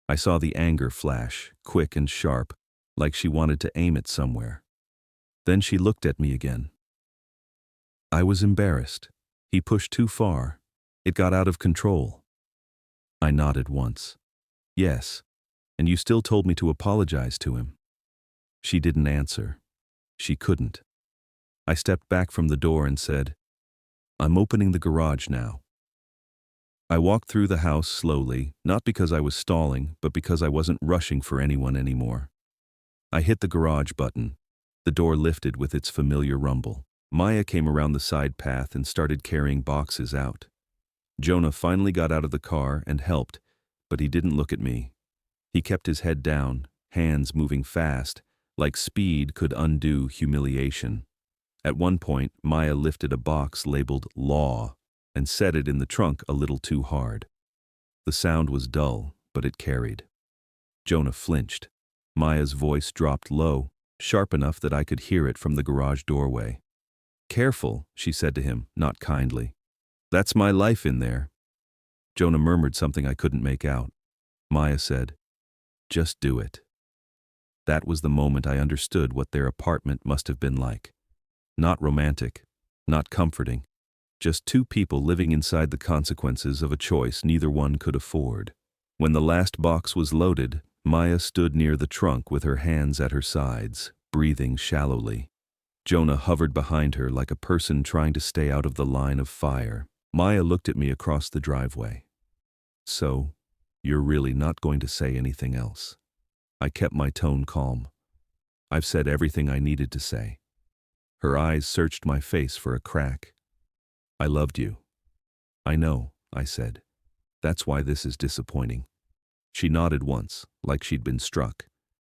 I saw the anger flash, quick and sharp, like she wanted to aim it somewhere. Then she looked at me again. I was embarrassed. He pushed too far. It got out of control. I nodded once. "Yes, and you still told me to apologize to him." She didn't answer. She couldn't. I stepped back from the door and said, "I'm opening the garage now." I walked through the house slowly, not because I was stalling, but because I wasn't rushing for anyone anymore. I hit the garage button. The door lifted with its familiar rumble. Maya came around the side path and started carrying boxes out. Jonah finally got out of the car and helped, but he didn't look at me. He kept his head down, hands moving fast, like speed could undo humiliation. At one point, Maya lifted a box labeled "Law" and set it in the trunk a little too hard. The sound was dull, but it carried. Jonah flinched. Maya's voice dropped low, sharp enough that I could hear it from the garage doorway. "Careful," she said to him, not kindly. "That's my life in there." Jonah murmured something I couldn't make out. Maya said, "Just do it." That was the moment I understood what their apartment must have been like. Not romantic, not comforting, just two people living inside the consequences of a choice neither one could afford. When the last box was loaded, Maya stood near the trunk with her hands at her sides, breathing shallowly. Jonah hovered behind her like a person trying to stay out of the line of fire. Maya looked at me across the driveway. "So, you're really not going to say anything else?" I kept my tone calm. "I've said everything I needed to say." Her eyes searched my face for a crack. "I loved you." "I know," I said. "That's why this is disappointing." She nodded once, like she'd been struck.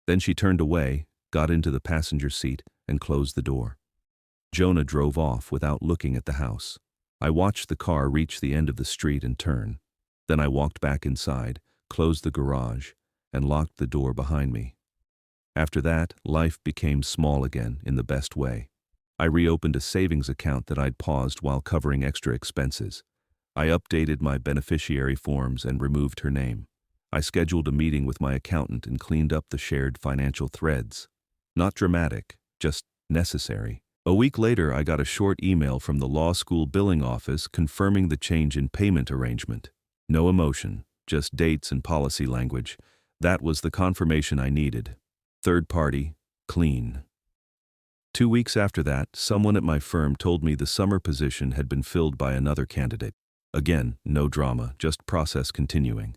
Then she turned away, got into the passenger seat, and closed the door. Jonah drove off without looking at the house. I watched the car reach the end of the street and turn. Then I walked back inside, closed the garage, and locked the door behind me. After that, life became small again in the best way. I reopened a savings account that I'd paused while covering extra expenses. I updated my beneficiary forms and removed her name. I scheduled a meeting with my accountant and cleaned up the shared financial threads. Not dramatic, just necessary. A week later, I got a short email from the law school billing office confirming the change in payment arrangement. No emotion, just dates and policy language. That was the confirmation I needed. Third party, clean. 2 weeks after that, someone at my firm told me the summer position had been filled by another candidate. Again, no drama, just process continuing.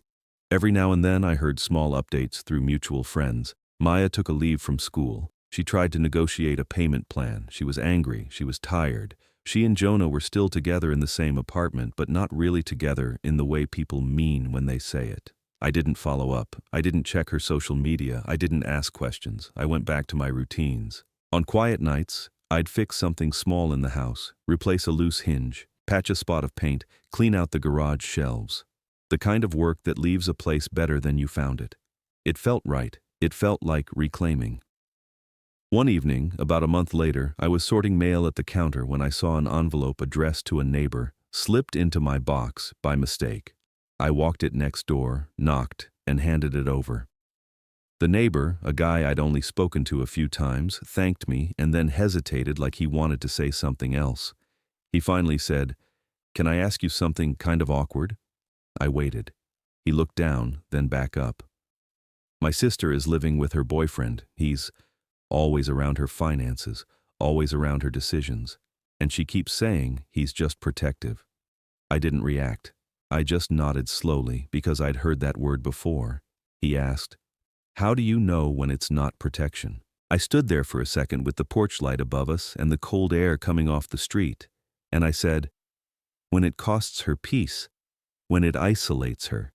Every now and then I heard small updates through mutual friends. Maya took a leave from school. She tried to negotiate a payment plan. She was angry. She was tired. She and Jonah were still together in the same apartment, but not really together in the way people mean when they say it. I didn't follow up. I didn't check her social media. I didn't ask questions. I went back to my routines. On quiet nights, I'd fix something small in the house, replace a loose hinge, patch a spot of paint, clean out the garage shelves. The kind of work that leaves a place better than you found it. It felt right. It felt like reclaiming. One evening, about a month later, I was sorting mail at the counter when I saw an envelope addressed to a neighbor slipped into my box by mistake. I walked it next door, knocked, and handed it over. The neighbor, a guy I'd only spoken to a few times, thanked me and then hesitated like he wanted to say something else. He finally said, "Can I ask you something kind of awkward?" I waited. He looked down, then back up. "My sister is living with her boyfriend. He's always around her finances, always around her decisions, and she keeps saying he's just protective." I didn't react. I just nodded slowly because I'd heard that word before. He asked, "How do you know when it's not protection?" I stood there for a second with the porch light above us and the cold air coming off the street, and I said, "When it costs her peace, when it isolates her,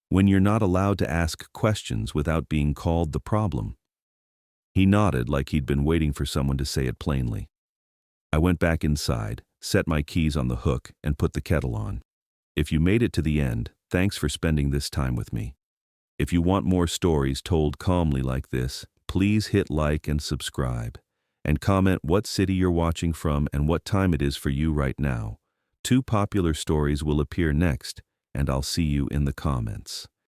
when you're not allowed to ask questions without being called the problem." He nodded like he'd been waiting for someone to say it plainly. I went back inside, set my keys on the hook, and put the kettle on. If you made it to the end, thanks for spending this time with me. If you want more stories told calmly like this, please hit like and subscribe. And comment what city you're watching from and what time it is for you right now. 2 popular stories will appear next, and I'll see you in the comments.